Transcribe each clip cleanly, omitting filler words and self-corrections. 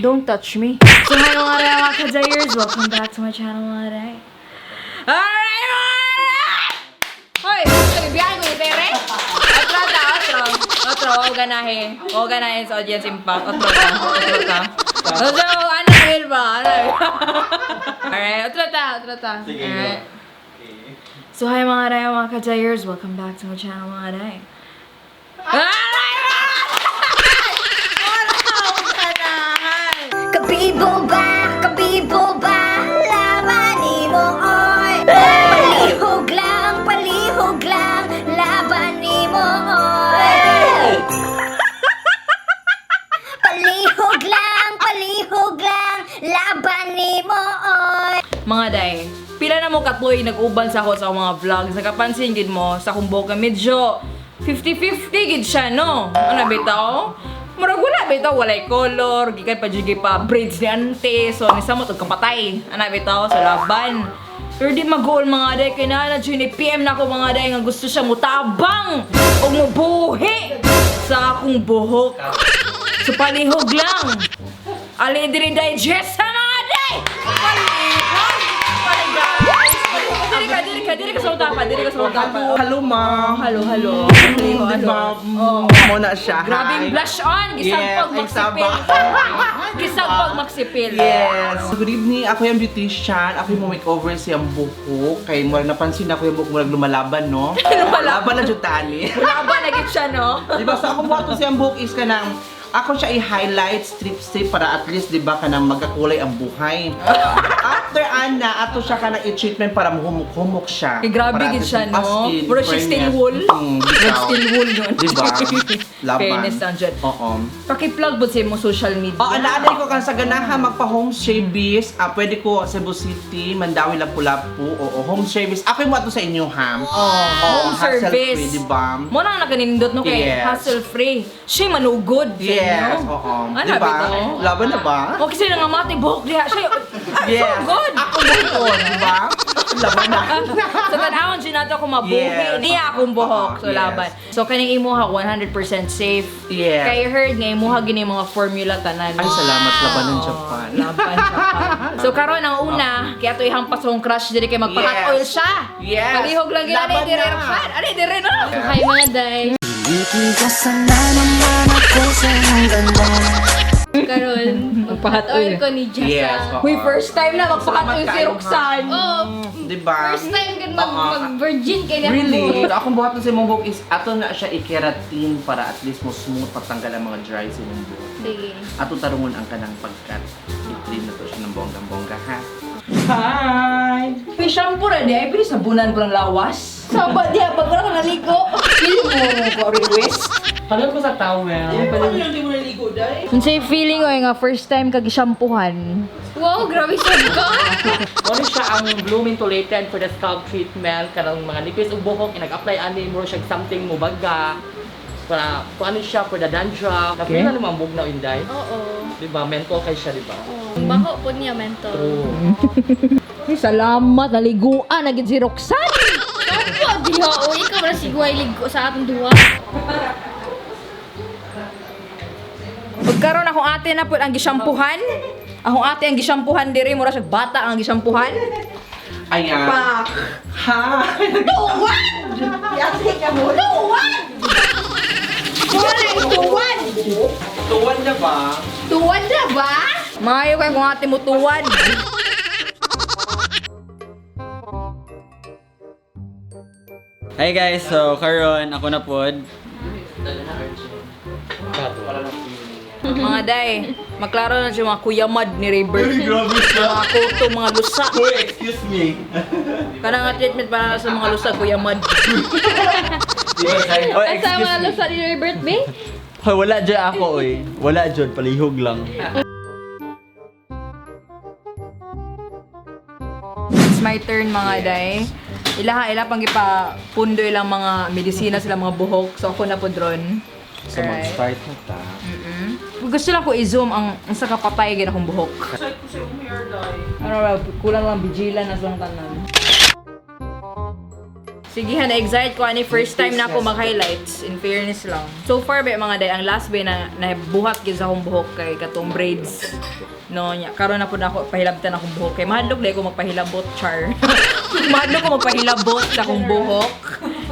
Don't touch me. So hi mga ray, mga kajayers. Welcome back to my channel mga ray. Alright mga ray! Hoy! Bibiyahin ko yung tere? Otro. Huwag ganahin sa audience impact. Otro ka. So, ano yun ba? Alright, otro ta. Sige, Alright. So hi mga ray, mga kajayers. Welcome back to my channel mga ray. Kabibo ba, labanin mo, oy. Palihog lang, labanin mo, oy. Palihog lang, labanin mo, oy. Mga day, pila na mo katuloy nag-uban sa ako sa akong mga vlogs. Nakapansin gid mo sa akong buhok medyo 50-50 gid siya, no? Ano bitaw? Murag wala bitaw, walay color, gikan pa jud pa braids ni Ante. So nisa mo tug kapatay. Ana bitaw sa laban. Pero di mag-goal mga day, kay na jud ni PM na ako mga day nga gusto siya mutabang o mubuhi sa akong buhok. So palihog lang. Ali diri digest sa mga day. Palihog. Diri ka sa utapa. Hello, ma'am. Halo. Diba? Muna siya. Grabing blush on. Gisang pag magsipil. Yes. Good evening. Ako yung beautician. Ako yung makeover siyang buhok. Kaya mo napansin ako yung buhok mo lumalaban, no? Lumalaban na jutani. Laban na gid siya, no? Diba? So ako buhato siyang buhok is ka ng ako siya i-highlight, strip para at least, di ba, ka nang magkakulay ang buhay. After Ana, ato siya ka nang i-treatment para humuk-humuk siya. Grabe gid siya, no? Puro siya steel wool. Steel wool yun. Diba? Laban. Fairness lang dyan. Oo. Paki-plug po sa mo social media. Oo, naalala ko kang sa ganahan magpa-home service. Pwede ko Cebu City, Mandawi, Lapu-Lapu. Oo, home service. Ako yung mo ato sa inyo, ham. Home service. Hassle-free, diba? Mo nang naganindot, no? Kay Yes. hassle-free. Siya manugod. Yes, no? oo. Ano Diba? bitaw? Laban na ba? O kasi nga mati buhok diha siya. Yes. So good. Ako buhok, diba? Laban na. So tanawon siya nato ako mabuhi. Yes. Niya akong buhok. So Yes. laban. So kaning imuha 100% safe. Yes. Kay heard nga imuha gini mga formula tanan. Ay, salamat. Laban ng Japan. Laban Japan. So karon ang una, kaya to ihampas kong crush diri kay magpa-hot Yes. oil siya. Yes. Palihog lang gid Laban ani dire na. fan. Ani dire no. Hi mga day. Itigasan na naman ako sa iyong ganda. Karon, Magpa-hot oil oil. ko ni Jessa. Yes. oo. Uy, first time na magpa-hot Salamat oil si kayo, Roxanne. Oh, Diba? first time kan Oo. mag-virgin kay niya Really? buhok. Akong buhat sa imong buhok is ato na siya i-keratin para at least mo smooth patanggal ang mga dry sa imong buhok. Sige. Ato tarungon ang kanang pagkat. I-clean na to siya ng bonggang-bongga, ha? Hi! May shampoo ra di ay pili sabunan ko ng lawas. Saba diya, pag wala ka naligo. Pili mo ko request. Hagal ko sa towel. Paano yung di mo naligo, day? Unsay feeling oy nga first time kag shampoohan? Wow, grabe sad ka. Ano siya ang bloom insulated for the scalp treatment kanang mga liquids ug buhok nag-apply ani mo siya something mo baga para kung ano siya for the dandruff. Okay. Kapila naman bugnaw inday. Oo. Di ba? Menthol kay siya, di ba? Oh. Baho po niya mental. Ay, salamat naliguan na gid si Roxanne. Saba diya, o ikaw na sigway ligo sa atong duha. Pagkaroon akong ate na po ang gisampuhan. Akong ate ang gisampuhan diri mura siya bata ang gisampuhan. Ayan. Pak. Hi! Tuwan! Yate ka mo. Tuwan! Tuwan! Tuwan na ba? Tuwan na ba? Mayo kay kung ate mo tuwan. Hi guys, so karon ako na pod. Mga day, maklaro na siya mga kuyamad ni River. Mga kuto, mga lusa. Uy, excuse me. Kanang nga treatment para sa mga lusa, kuyamad. Oh, Asa mga lusa ni Robert B? Hoy, wala dyan ako oy. Wala dyan, palihog lang. It's my turn mga day. Ila pang ipa pundo ilang mga medisina sila mga buhok. So ako na po dron. So mag-start na ta. Gusto lang ko i-zoom ang sa kapatay gina akong buhok. Ano ba, kulang lang bijilan na lang tanan. Sige ha, na-excite ko ani first time na ako mag-highlights, in fairness lang. So far ba mga day, ang last ba na buhat gyud sa akong buhok kay katong braids. No, nya karon na po na ako pahilabtan akong buhok kay mahadlok dai ko magpahilabot char. Mahadlok ko magpahilabot sa akong buhok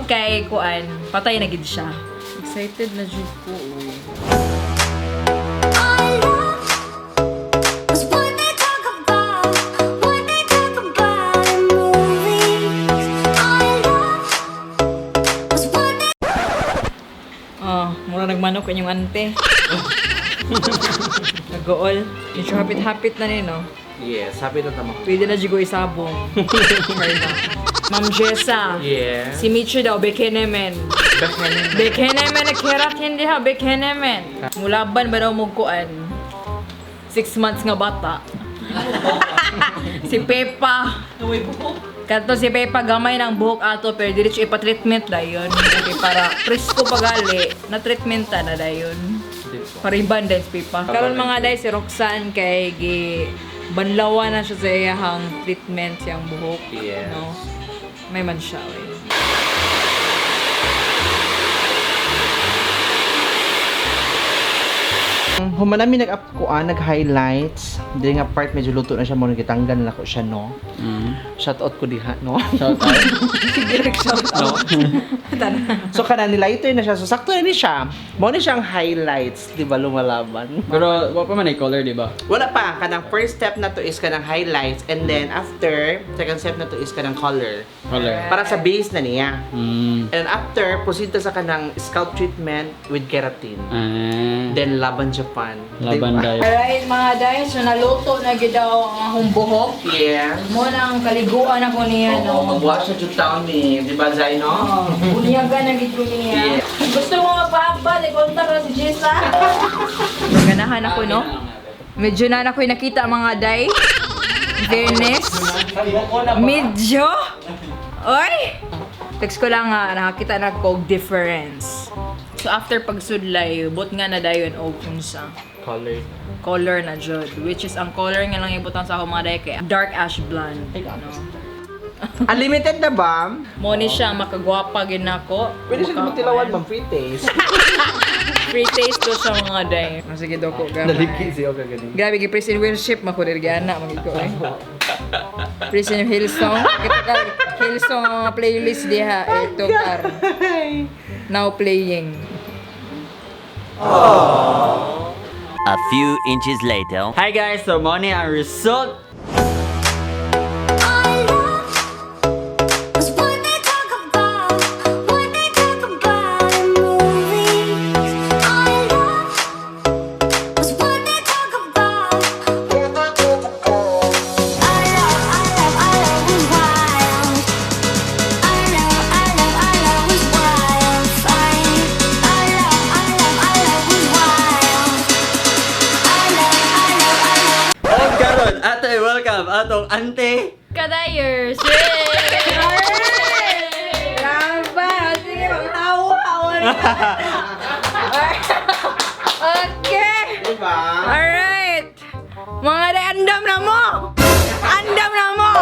kay kuan, patay na gid siya. Excited na jud ko. Uy. Mura nagmanok kanyang ante. Nag-gool. Medyo hapit-hapit na rin, no? Yes, sabi na tama. Pwede na jigo isabong. Ma'am Jessa. Yeah. Si Michi daw, bekenemen. Bekenemen, nakirat hindi ha, bekenemen. Mulaban ba daw mugkuan? 6 months nga bata. Si Pepa. Kanto si Pepa gamay ng buhok ato pero diretso ipa-treatment dayon. Okay, para presko pagali, na treatmenta na dayon. Pariban din si Pepa. Karon mga day si Roxanne kay gi banlawan na siya sa iyang treatment siyang buhok. Yes. No? May man siya. Eh. Humanami nag-highlights. Hindi nga part medyo luto na siya mo nagitanggal na ko siya, no? Shoutout ko diha, no? Shout out. Sige, shout out. So kanang nilighter na siya. So sakto na ni siya. Mo ni siyang highlights, di ba lumalaban? Pero wala pa man ay color, di ba? Wala pa. Kanang first step na to is kanang highlights and then after, second step na to is kanang color. Color. Para sa base na niya. Mm. And after, proceed ta sa kanang scalp treatment with keratin. Ah. Then Laban Japan. Laban dayo. Alright mga day, so naluto na gid daw ang akong buhok. Yeah. Mo nang kaliguan ako niya, no? Mag-wash na dyan taon ni, di ba Zay, no? Bunyagan na gid ko niya. Yeah. Gusto mo magpahaba, i-contact na si Jessa. Ganahan ako, no? Medyo na ako yung nakita mga day. Fairness. Medyo. Oy! Text ko lang nga, nakakita na ko difference. So after pagsudlay, bot nga na dayon og unsa. Color na jud, which is ang color nga lang ibutan sa akong mga day kay dark ash blonde. No? Unlimited na ba? Mo ni siya makagwapa gid nako. Pwede siya naman tilawan, ma'am. Free taste. Free taste to sa mga day. Sige daw ko gamay. siya ka ganun. Grabe gi prison worship makurirgana magid ko eh. Prison Hillsong. Kita ka Hillsong ang playlist diha ito kar. Now playing. A few inches later. Hi guys, so Meunnie ang result. Ate, welcome atong Ante. Kadayers! Raba! Sige, maghawa-hawa na. Okay! Diba? Alright! Mga day, andam na mo! Andam na mo!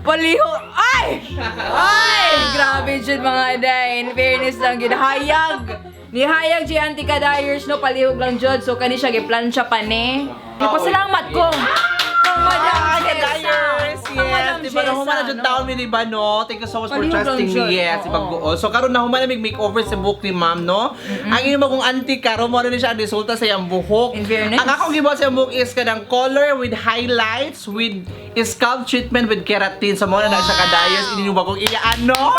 Paliho! Ay! Ay! Grabe dyan mga day. In fairness lang, ginahayag. Nihayag si Auntie Kadayers, no? Palihog lang dyan. So, kani siya, giplansya pa ni. Napasalamat ko! Madam Kadayers! Yes! Diba na humana dyan taon mi, diba, no? Thank you so much for Palihog lang trusting dyan. me. Yes, Oo. ipag-buo. So, karon na humana mig makeover sa buhok ni ma'am, no? Ang inyong magong auntie, karon mo rin siya ang resulta sa iyang buhok. In fairness. Ang akong gibuhat sa iyang buhok is kanang color with highlights, with scalp treatment with keratin. So, mo na siya Kadayers. Inyong bagong iyaan, no?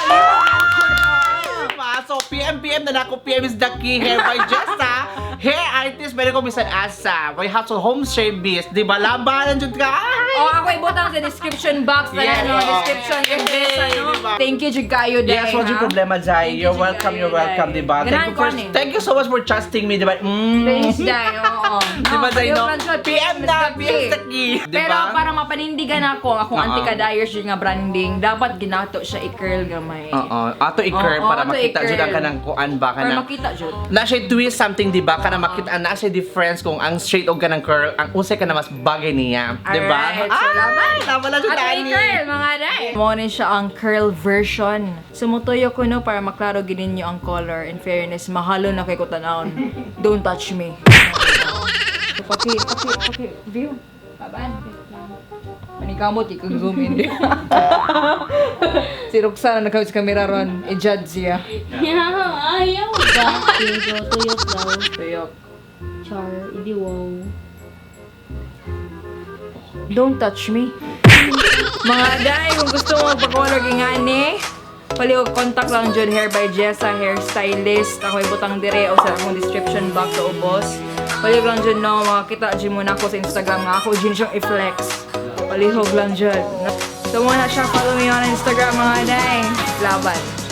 So, PM na nako. PM is the key. Hair by Jessa. Hair artist, meron ko bisan asa. May household home service. Di ba? Labanan dyan ka. Ay! Oh, ako ibutang sa description box na Yes. no? Description yung besa, no? Diba? Thank you, Jud kayo, Day, Yes, what's your ha? problema, Jai? Thank You're you, welcome, Jud, you're welcome, Day. diba? Ganahan ko ni. Thank you so much for trusting me, diba? Thanks, Day, oo. Diba, Jai, no? palihog lang siya, PM na, is the PM is the key. key. Pero Diba? para mapanindigan ako, akong Auntie Kadayers yung nga branding, dapat ginato siya i-curl gamay. Oo, ato i-curve Oo, para ato makita i-curl. dyan ang kanang kuan ba Para kanang makita, Jud. na siya twist something, diba? ka na makita na sa difference kung ang straight o ganang curl, ang usay ka na mas bagay niya. Diba? Alright, so laban. Laban lang siya, Ato Dani. i-curl, mga day. Mo ni siya ang curl version. Sumutuyo ko no para maklaro ginin nyo ang color. In fairness, mahalo na kay ko tanawon. Don't touch me. Paki, view. Laban. Manikamot, ikag-zoom in. Si Roxana nagkawit sa camera ron. I-judge siya. Ayaw ba? Tuyok daw. Tuyok. Char, idi wow. Don't touch me. Mga day, kung gusto mo magpa-color ingani, paliwag contact lang dyan, Hair by Jessa, hairstylist. Ako ibutang dire o sa akong description box sa ubos. Paliwag lang dyan, no, makakita dyan muna ako sa Instagram nga ako, dyan siyang i-flex. Palihog lang dyan. So muna siya, follow me on Instagram mga day. Laban.